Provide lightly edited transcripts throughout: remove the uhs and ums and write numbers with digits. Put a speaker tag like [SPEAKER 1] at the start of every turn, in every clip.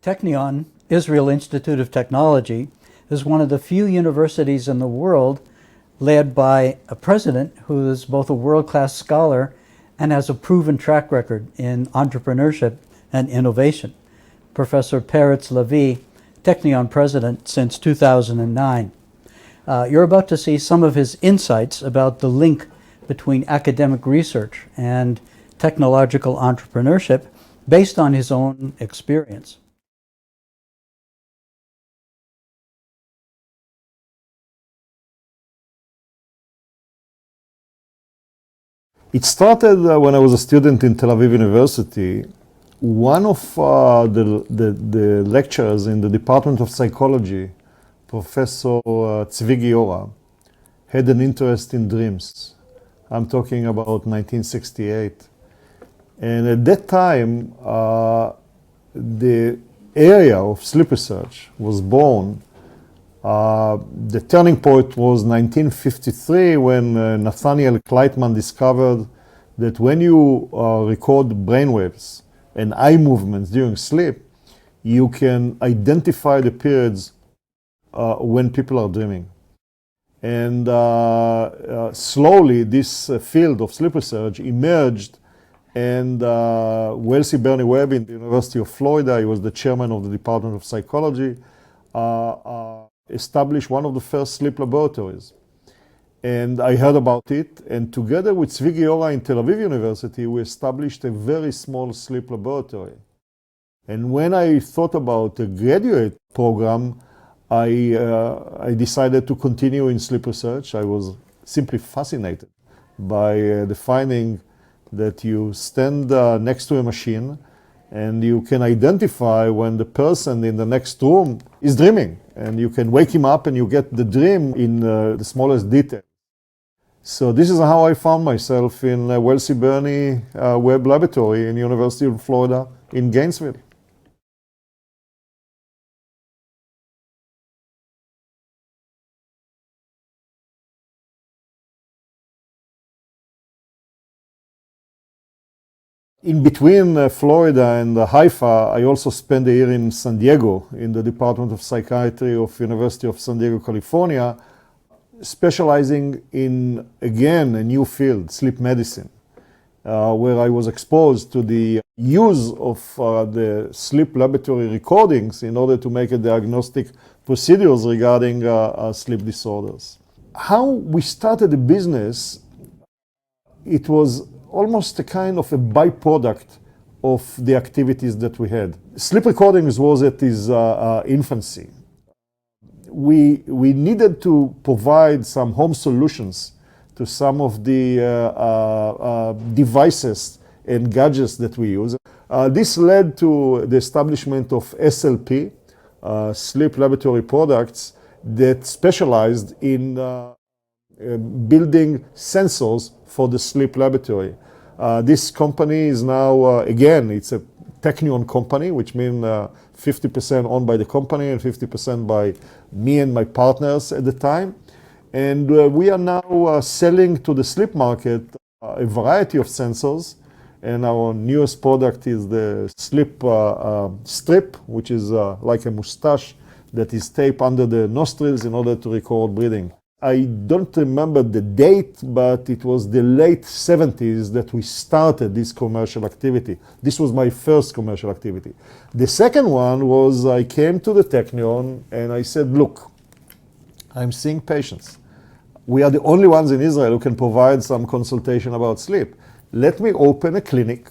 [SPEAKER 1] Technion, Israel Institute of Technology, is one of the few universities in the world led by a president who is both a world-class scholar and has a proven track record in entrepreneurship and innovation. Professor Peretz Lavie, Technion president since 2009. You're about to see some of his insights about the link between academic research and technological entrepreneurship based on his own experience.
[SPEAKER 2] It started when I was a student in Tel Aviv University. One of the lecturers in the Department of Psychology, Professor 𝐒𝐇𝐀𝐑𝐄, had an interest in dreams. I'm talking about 1968. And at that time, the area of sleep research was born. The turning point was 1953 when Nathaniel Kleitman discovered that when you record brainwaves and eye movements during sleep, you can identify the periods when people are dreaming. And slowly this field of sleep research emerged, and Wellesley Bernie Webb in the University of Florida, he was the chairman of the Department of Psychology, established one of the first sleep laboratories. And I heard about it, and together with 𝐒𝐇𝐀𝐑𝐄 in Tel Aviv University, we established a very small sleep laboratory. And when I thought about a graduate program, I decided to continue in sleep research. I was simply fascinated by the finding that you stand next to a machine and you can identify when the person in the next room is dreaming. And you can wake him up and you get the dream in the smallest detail. So this is how I found myself in Wellesley Bernie Webb Laboratory in University of Florida in Gainesville. In between Florida and Haifa, I also spent a year in San Diego in the Department of Psychiatry of University of San Diego, California, specializing in, again, a new field, sleep medicine, where I was exposed to the use of the sleep laboratory recordings in order to make a diagnostic procedures regarding sleep disorders. How we started the business, it was almost a kind of a byproduct of the activities that we had. Sleep recordings was at its infancy. We needed to provide some home solutions to some of the devices and gadgets that we use. This led to the establishment of SLP, Sleep Laboratory Products, that specialized in building sensors for the sleep laboratory. This company is now, again, it's a Technion company, which means 50% owned by the company and 50% by me and my partners at the time. And we are now selling to the sleep market a variety of sensors. And our newest product is the sleep strip, which is like a mustache that is taped under the nostrils in order to record breathing. I don't remember the date, but it was the late 70s that we started this commercial activity. This was my first commercial activity. The second one was I came to the Technion and I said, look, I'm seeing patients. We are the only ones in Israel who can provide some consultation about sleep. Let me open a clinic.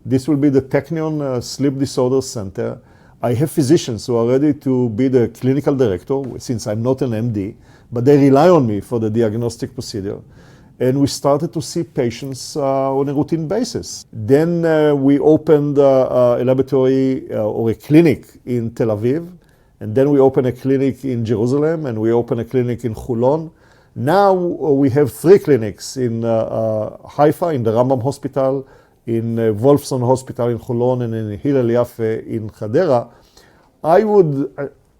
[SPEAKER 2] This will be the Technion Sleep Disorders Center. I have physicians who are ready to be the clinical director, since I'm not an MD, but they rely on me for the diagnostic procedure. And we started to see patients on a routine basis. Then we opened a laboratory or a clinic in Tel Aviv. And then we opened a clinic in Jerusalem, and we opened a clinic in Holon. Now we have 3 clinics in Haifa, in the Rambam Hospital, in Wolfson Hospital in Holon, and in Hillel Yafe in Hadera. I would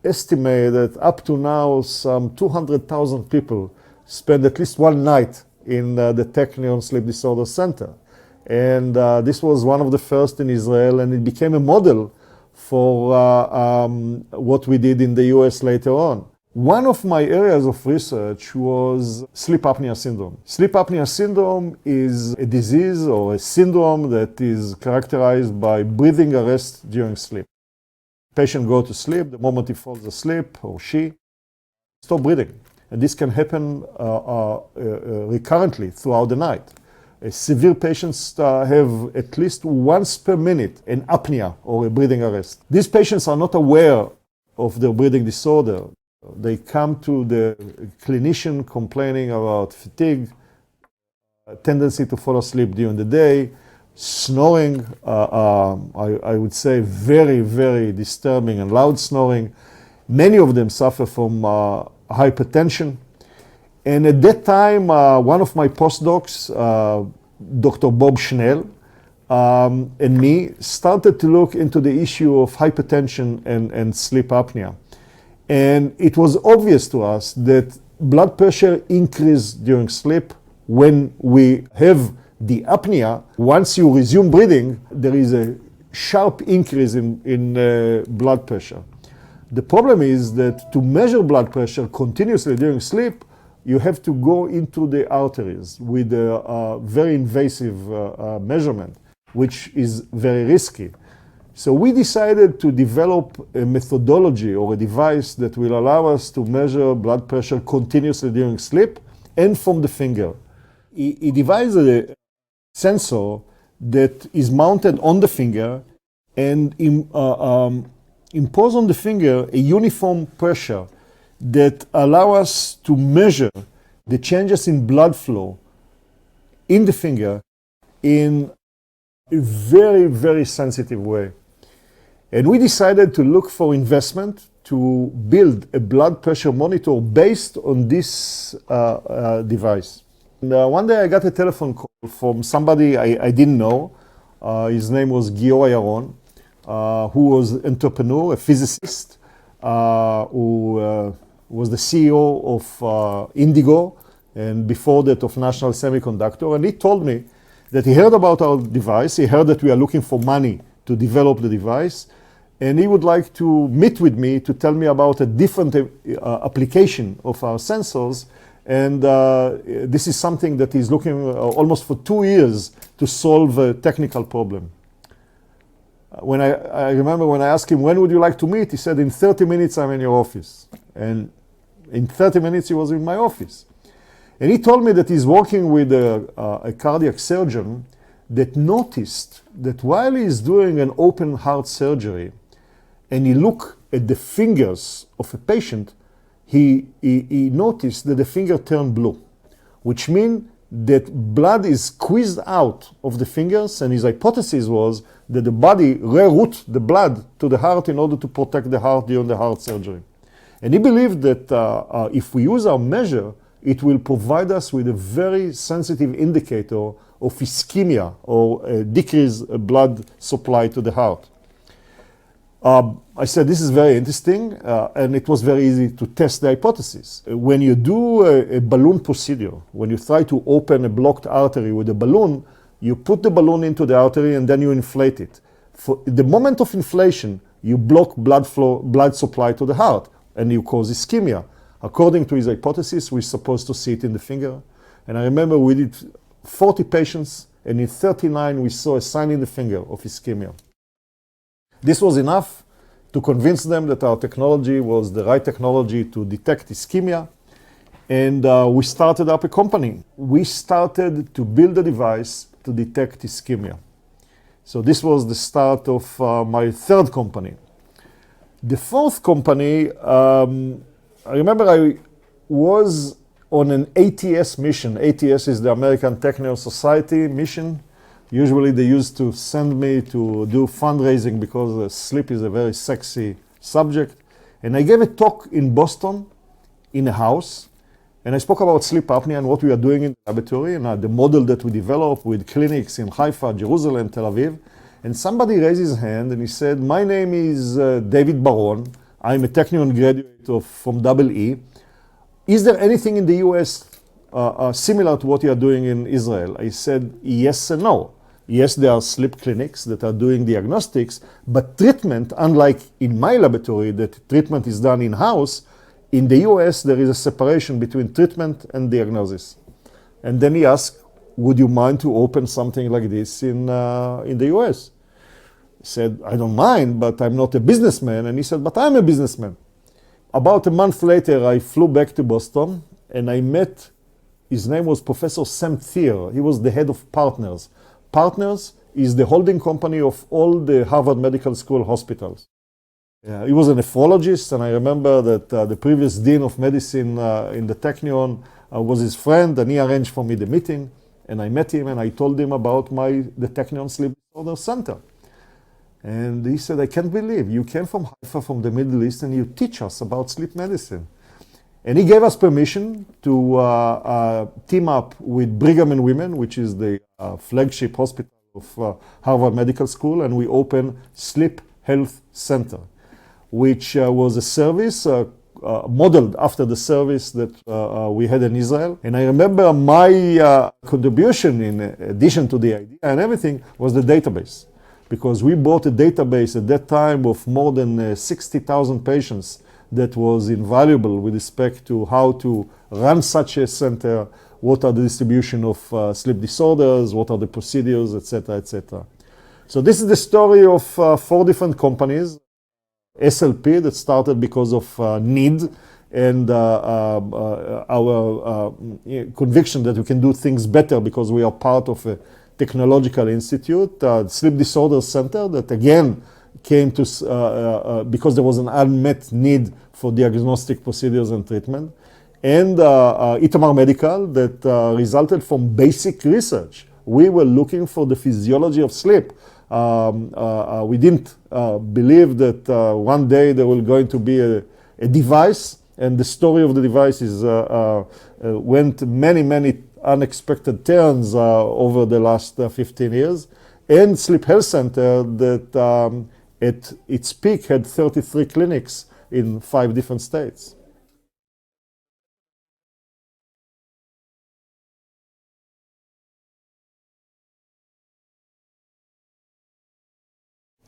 [SPEAKER 2] estimate that up to now some 200,000 people spend at least one night in the Technion Sleep Disorder Center. And this was one of the first in Israel, and it became a model for what we did in the US later on. One of my areas of research was sleep apnea syndrome. Sleep apnea syndrome is a disease or a syndrome that is characterized by breathing arrest during sleep. Patient goes to sleep, the moment he falls asleep, or she, stop breathing. And this can happen recurrently throughout the night. Severe patients have at least once per minute an apnea or a breathing arrest. These patients are not aware of their breathing disorder. They come to the clinician complaining about fatigue, tendency to fall asleep during the day, snoring, I would say very, very disturbing and loud snoring. Many of them suffer from hypertension. And at that time, one of my postdocs, Dr. Bob Schnell, and me started to look into the issue of hypertension and sleep apnea. And it was obvious to us that blood pressure increases during sleep when we have the apnea. Once you resume breathing, there is a sharp increase in blood pressure. The problem is that to measure blood pressure continuously during sleep, you have to go into the arteries with a very invasive measurement, which is very risky. So we decided to develop a methodology or a device that will allow us to measure blood pressure continuously during sleep and from the finger. It devised a sensor that is mounted on the finger and impose on the finger a uniform pressure that allow us to measure the changes in blood flow in the finger in a very, very sensitive way. And we decided to look for investment to build a blood pressure monitor based on this device. And one day I got a telephone call from somebody I didn't know. His name was 𝐒𝐂𝐈𝐊𝐄, who was an entrepreneur, a physicist, who was the CEO of Indigo, and before that of National Semiconductor. And he told me that he heard about our device, he heard that we are looking for money to develop the device, and he would like to meet with me to tell me about a different application of our sensors. And this is something that he's looking almost for 2 years to solve a technical problem. When I remember when I asked him, when would you like to meet? He said, in 30 minutes, I'm in your office. And in 30 minutes, he was in my office. And he told me that he's working with a cardiac surgeon that noticed that while he's doing an open heart surgery and he looked at the fingers of a patient, he noticed that the finger turned blue, which means that blood is squeezed out of the fingers, and his hypothesis was that the body reroute the blood to the heart in order to protect the heart during the heart surgery. And he believed that if we use our measure, it will provide us with a very sensitive indicator of ischemia or a decreased blood supply to the heart. I said, this is very interesting, and it was very easy to test the hypothesis. When you do a balloon procedure, when you try to open a blocked artery with a balloon, you put the balloon into the artery and then you inflate it. For the moment of inflation, you block blood flow, blood supply to the heart, and you cause ischemia. According to his hypothesis, we're supposed to see it in the finger. And I remember we did 40 patients, and in 39 we saw a sign in the finger of ischemia. This was enough to convince them that our technology was the right technology to detect ischemia. And we started up a company. We started to build a device to detect ischemia. So this was the start of my third company. The fourth company, I remember I was on an ATS mission. ATS is the American Technical Society mission. Usually they used to send me to do fundraising because sleep is a very sexy subject. And I gave a talk in Boston in a house. And I spoke about sleep apnea and what we are doing in the laboratory and the model that we developed with clinics in Haifa, Jerusalem, Tel Aviv. And somebody raised his hand and he said, my name is David Baron. I'm a Technion graduate from EE. Is there anything in the US similar to what you are doing in Israel? I said, yes and no. Yes, there are sleep clinics that are doing diagnostics, but treatment, unlike in my laboratory, that treatment is done in-house, in the US there is a separation between treatment and diagnosis. And then he asked, would you mind to open something like this in the US? I said, I don't mind, but I'm not a businessman. And he said, but I'm a businessman. About a month later, I flew back to Boston and I met, his name was Professor Sam Thier. He was the head of Partners. Partners is the holding company of all the Harvard Medical School hospitals. He was a nephrologist, and I remember that the previous dean of medicine in the Technion was his friend, and he arranged for me the meeting. And I met him and I told him about the Technion Sleep Disorder Center. And he said, I can't believe you came from Haifa, from the Middle East, and you teach us about sleep medicine. And he gave us permission to team up with Brigham and Women, which is the flagship hospital of Harvard Medical School, and we opened Sleep Health Center, which was a service modeled after the service that we had in Israel. And I remember my contribution, in addition to the idea and everything, was the database. Because we bought a database at that time of more than 60,000 patients that was invaluable with respect to how to run such a center, what are the distribution of sleep disorders, what are the procedures, etc., etc. So this is the story of 4 different companies. SLP, that started because of need and our conviction that we can do things better because we are part of a technological institute. Sleep Disorder Center, that again came to, because there was an unmet need for diagnostic procedures and treatment. And Itamar Medical, that resulted from basic research. We were looking for the physiology of sleep. We didn't believe that one day there will going to be a device, and the story of the device is went many unexpected turns over the last 15 years. And Sleep Health Center that at its peak had 33 clinics in 5 different states.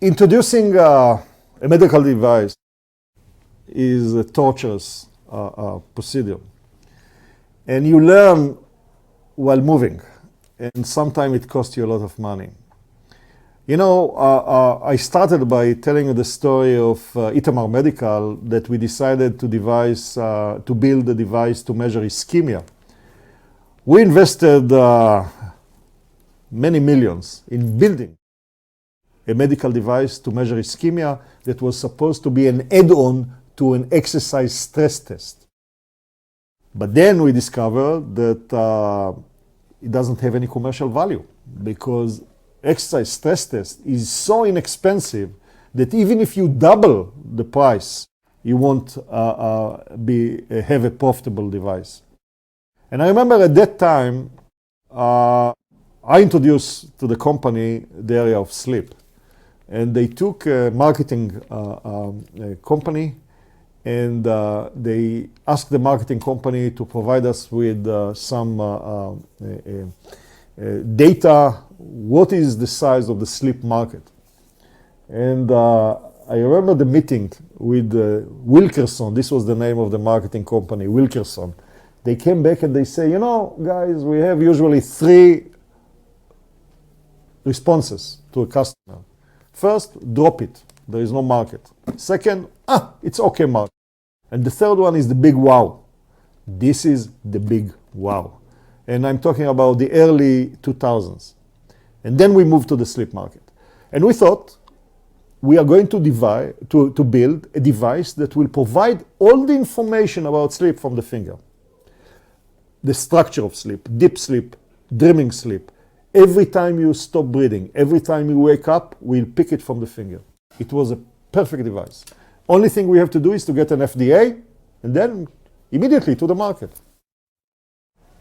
[SPEAKER 2] Introducing a medical device is a torturous procedure. And you learn while moving. And sometimes it costs you a lot of money. You know, I started by telling you the story of Itamar Medical, that we decided to build a device to measure ischemia. We invested many millions in building a medical device to measure ischemia that was supposed to be an add-on to an exercise stress test. But then we discovered that it doesn't have any commercial value, because exercise stress test is so inexpensive that even if you double the price, you won't have a profitable device. And I remember at that time, I introduced to the company the area of sleep. And they took a marketing company, and they asked the marketing company to provide us with some data. What is the size of the sleep market? And I remember the meeting with Wilkerson. This was the name of the marketing company, Wilkerson. They came back and they say, you know, guys, we have usually 3 responses to a customer. First, drop it. There is no market. Second, it's okay market. And the third one is the big wow. This is the big wow. And I'm talking about the early 2000s. And then we moved to the sleep market. And we thought we are going to build a device that will provide all the information about sleep from the finger. The structure of sleep, deep sleep, dreaming sleep. Every time you stop breathing, every time you wake up, we'll pick it from the finger. It was a perfect device. Only thing we have to do is to get an FDA, and then immediately to the market.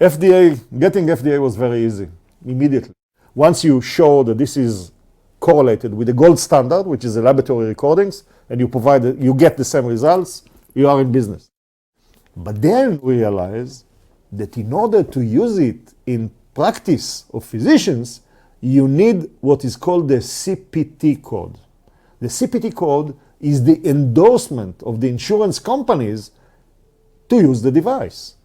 [SPEAKER 2] Getting FDA was very easy, immediately. Once you show that this is correlated with the gold standard, which is the laboratory recordings, and you get the same results, you are in business. But then we realized that in order to use it in practice of physicians, you need what is called the CPT code. The CPT code is the endorsement of the insurance companies to use the device.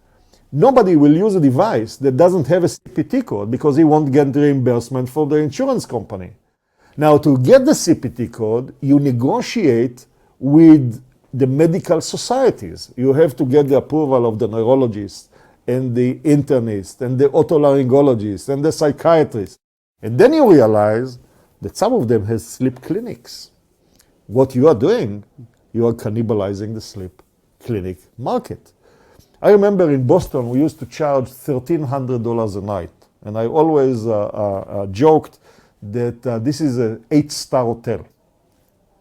[SPEAKER 2] Nobody will use a device that doesn't have a CPT code because he won't get reimbursement for the insurance company. Now, to get the CPT code, you negotiate with the medical societies. You have to get the approval of the neurologist and the internist and the otolaryngologist and the psychiatrist. And then you realize that some of them have sleep clinics. What you are doing, you are cannibalizing the sleep clinic market. I remember in Boston, we used to charge $1,300 a night. And I always joked that this is an 8-star hotel.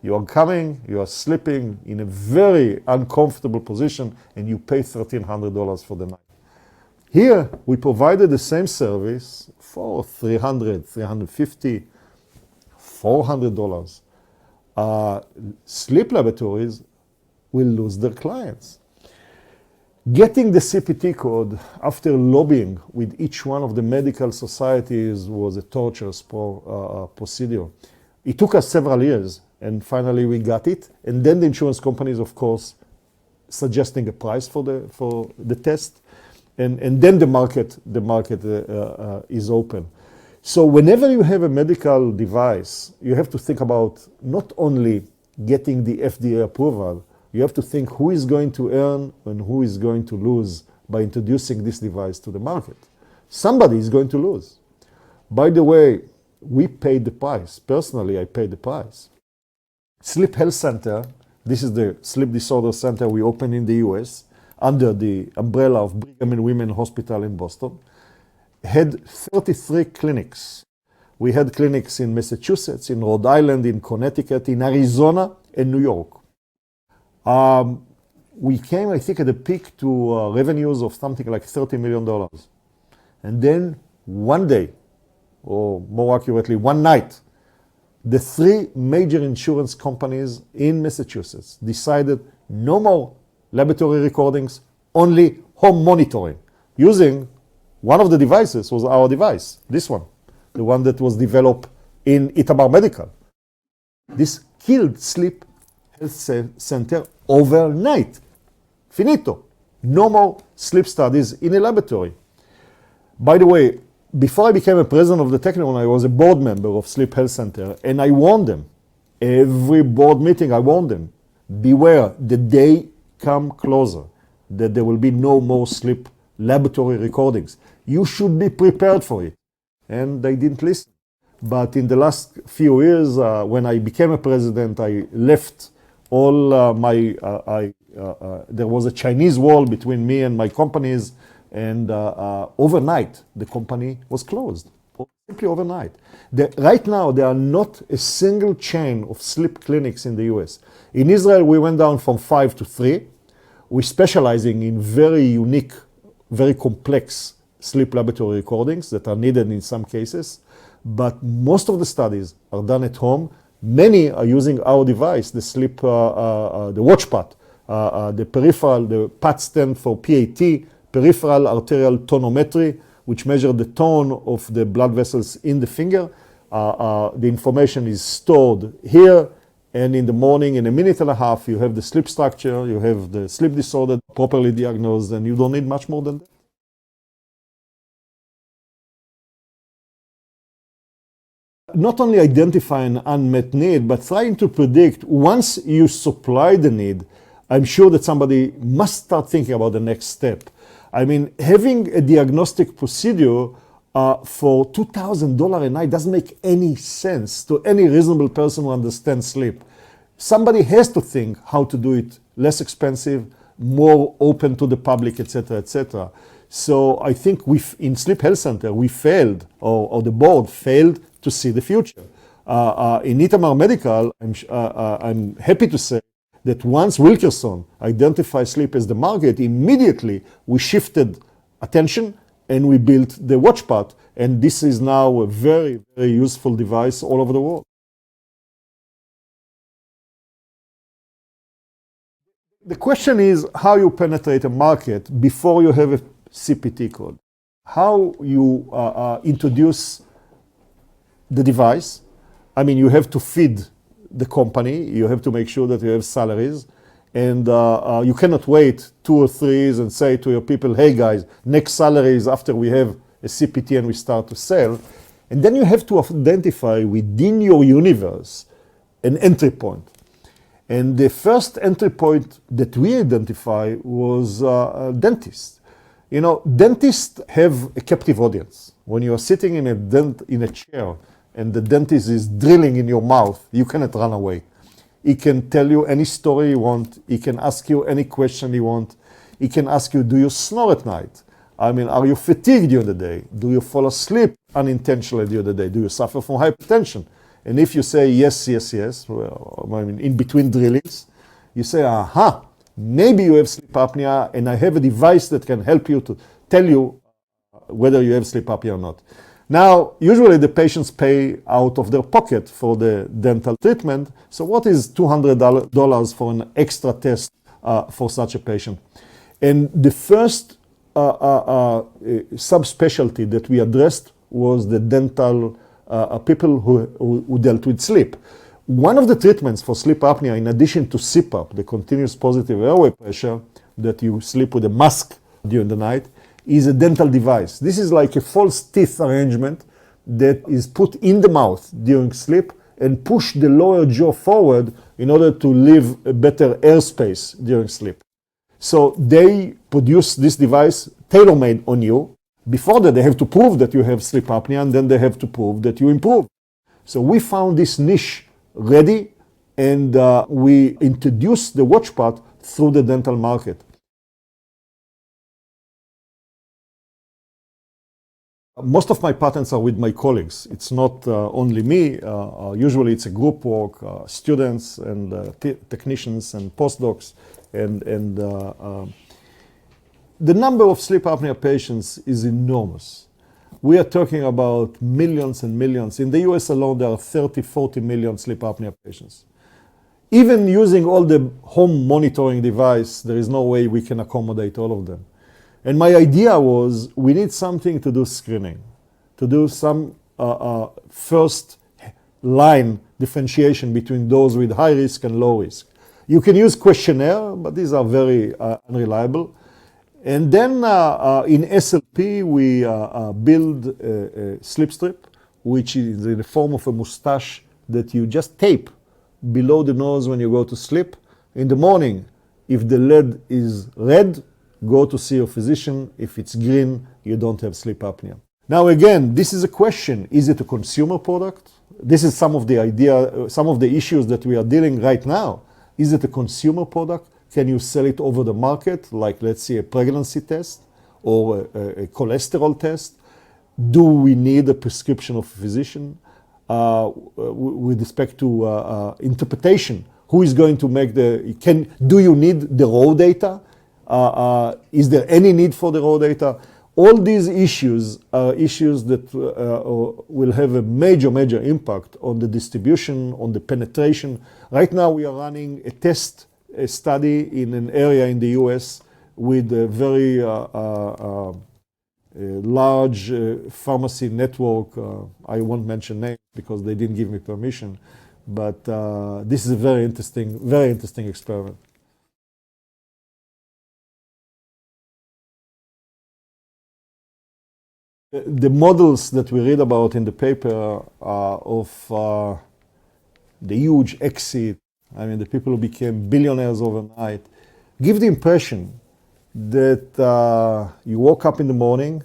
[SPEAKER 2] You are coming, you are sleeping in a very uncomfortable position, and you pay $1,300 for the night. Here, we provided the same service for $300, $350, $400. Sleep laboratories will lose their clients. Getting the CPT code after lobbying with each one of the medical societies was a torturous procedure. It took us several years, and finally we got it. And then the insurance companies, of course, suggesting a price for the test. And then the market is open. So whenever you have a medical device, you have to think about not only getting the FDA approval, you have to think who is going to earn and who is going to lose by introducing this device to the market. Somebody is going to lose. By the way, we paid the price. Personally, I paid the price. Sleep Health Center, this is the sleep disorder center we opened in the US under the umbrella of Brigham and Women's Hospital in Boston, had 33 clinics. We had clinics in Massachusetts, in Rhode Island, in Connecticut, in Arizona, and New York. We came, I think, at the peak to revenues of something like $30 million. And then one day, or more accurately, one night, the 3 major insurance companies in Massachusetts decided no more laboratory recordings, only home monitoring. Using one of the devices was our device, this one, the one that was developed in Itamar Medical. This killed Sleep Health Center overnight. Finito. No more sleep studies in a laboratory. By the way, before I became a president of the Technion, I was a board member of Sleep Health Center, and I warned them. Every board meeting, I warned them. Beware, the day come closer that there will be no more sleep laboratory recordings. You should be prepared for it. And they didn't listen. But in the last few years, when I became a president, I left all there was a Chinese wall between me and my companies, and overnight, the company was closed. Simply overnight. Right now, there are not a single chain of sleep clinics in the US. In Israel, we went down from 5 to 3. We're specializing in very unique, very complex sleep laboratory recordings that are needed in some cases. But most of the studies are done at home. Many are using our device, the sleep, the WatchPat, the peripheral, the PAT stand for PAT, peripheral arterial tonometry, which measure the tone of the blood vessels in the finger. The information is stored here, and in the morning, in a minute and a half, you have the sleep structure, you have the sleep disorder properly diagnosed, and you don't need much more than that. Not only identify an unmet need, but trying to predict once you supply the need, I'm sure that somebody must start thinking about the next step. I mean, having a diagnostic procedure for $2,000 a night doesn't make any sense to any reasonable person who understands sleep. Somebody has to think how to do it less expensive, more open to the public, etc., etc. So I think in Sleep Health Center, we failed, or the board failed to see the future. In Itamar Medical, I'm happy to say that once Wilkerson identified sleep as the market, immediately we shifted attention and we built the WatchPat, and this is now a very, very useful device all over the world. The question is how you penetrate a market before you have a CPT code. How you introduce the device. I mean, you have to feed the company. You have to make sure that you have salaries. And you cannot wait 2 or 3 years and say to your people, hey guys, next salary is after we have a CPT and we start to sell. And then you have to identify within your universe an entry point. And the first entry point that we identify was dentists. You know, dentists have a captive audience. When you are sitting in a chair and the dentist is drilling in your mouth, you cannot run away. He can tell you any story you want. He can ask you any question you want. He can ask you, do you snore at night? I mean, are you fatigued during the day? Do you fall asleep unintentionally during the day? Do you suffer from hypertension? And if you say yes, yes, yes, well, I mean, in between drillings, you say, aha, maybe you have sleep apnea and I have a device that can help you to tell you whether you have sleep apnea or not. Now, usually the patients pay out of their pocket for the dental treatment. So what is $200 for an extra test for such a patient? And the first subspecialty that we addressed was the dental people who dealt with sleep. One of the treatments for sleep apnea, in addition to CPAP, the continuous positive airway pressure, that you sleep with a mask during the night, is a dental device. This is like a false teeth arrangement that is put in the mouth during sleep and push the lower jaw forward in order to leave a better airspace during sleep. So they produce this device tailor-made on you. Before that, they have to prove that you have sleep apnea, and then they have to prove that you improve. So we found this niche ready, and we introduced the watch part through the dental market. Most of my patents are with my colleagues. It's not only me. Usually it's a group work, students and technicians and postdocs. And the number of sleep apnea patients is enormous. We are talking about millions and millions. In the US alone, there are 30, 40 million sleep apnea patients. Even using all the home monitoring device, there is no way we can accommodate all of them. And my idea was, we need something to do screening, to do some first line differentiation between those with high risk and low risk. You can use questionnaire, but these are very unreliable. And then in SLP, we build a slip strip, which is in the form of a mustache that you just tape below the nose when you go to sleep. In the morning, if the lead is red, go to see your physician. If it's green, you don't have sleep apnea. Now again, this is a question. Is it a consumer product? This is some of the issues that we are dealing right now. Is it a consumer product? Can you sell it over the market, like let's say a pregnancy test or a cholesterol test? Do we need a prescription of a physician? With respect to interpretation, who is going to make do you need the raw data? Is there any need for the raw data? All these issues are issues that will have a major, major impact on the distribution, on the penetration. Right now we are running a study in an area in the US with a very large pharmacy network. I won't mention names because they didn't give me permission, but this is a very interesting experiment. The models that we read about in the paper of the huge exit, I mean, the people who became billionaires overnight, give the impression that you woke up in the morning,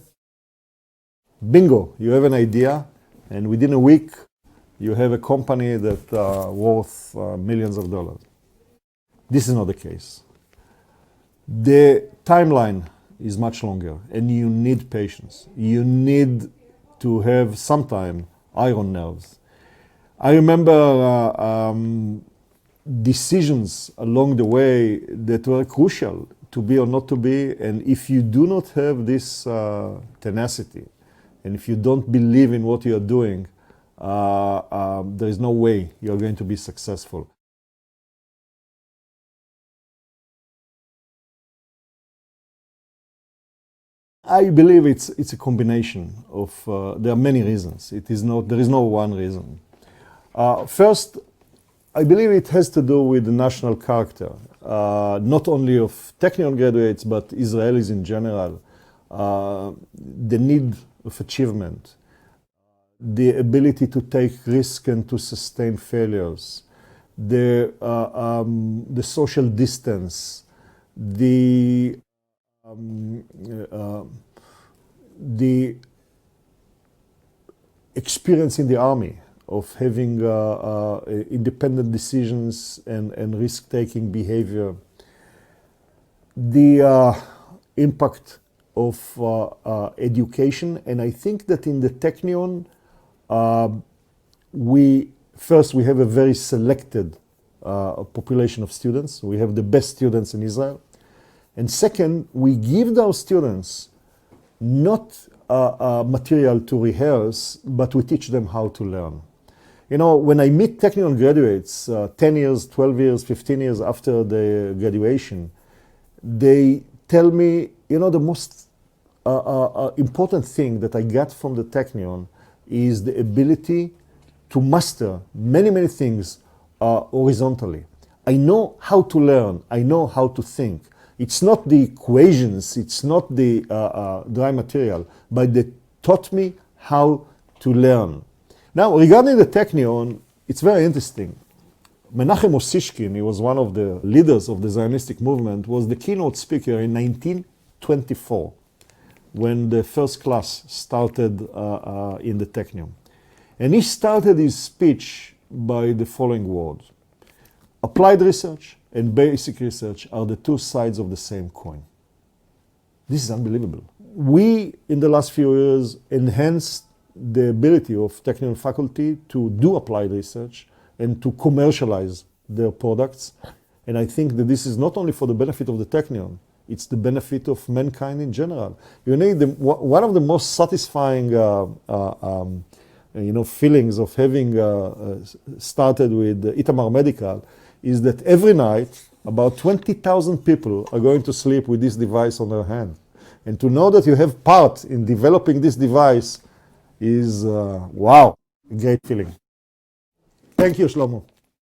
[SPEAKER 2] bingo, you have an idea, and within a week, you have a company that's worth millions of dollars. This is not the case. The timeline is much longer, and you need patience. You need to have sometime iron nerves. I remember decisions along the way that were crucial to be or not to be, and if you do not have this tenacity, and if you don't believe in what you are doing, there is no way you are going to be successful. I believe it's a combination of, there are many reasons. There is no one reason. First, I believe it has to do with the national character, not only of Technion graduates, but Israelis in general. The need of achievement, the ability to take risk and to sustain failures, the social distance, the experience in the army of having independent decisions and risk-taking behavior, the impact of education. And I think that in the Technion, we have a very selected population of students. We have the best students in Israel. And second, we give those students not material to rehearse, but we teach them how to learn. You know, when I meet Technion graduates 10 years, 12 years, 15 years after the graduation, they tell me, you know, the most important thing that I got from the Technion is the ability to master many, many things horizontally. I know how to learn. I know how to think. It's not the equations, it's not the dry material, but they taught me how to learn. Now, regarding the Technion, it's very interesting. Menachem Osishkin, he was one of the leaders of the Zionistic movement, was the keynote speaker in 1924, when the first class started in the Technion. And he started his speech by the following words: applied research and basic research are the two sides of the same coin. This is unbelievable. We, in the last few years, enhanced the ability of Technion faculty to do applied research and to commercialize their products. And I think that this is not only for the benefit of the Technion, it's the benefit of mankind in general. You know, one of the most satisfying feelings of having started with Itamar Medical is that every night about 20,000 people are going to sleep with this device on their hand. And to know that you have part in developing this device is, wow, a great feeling. Thank you, Shlomo.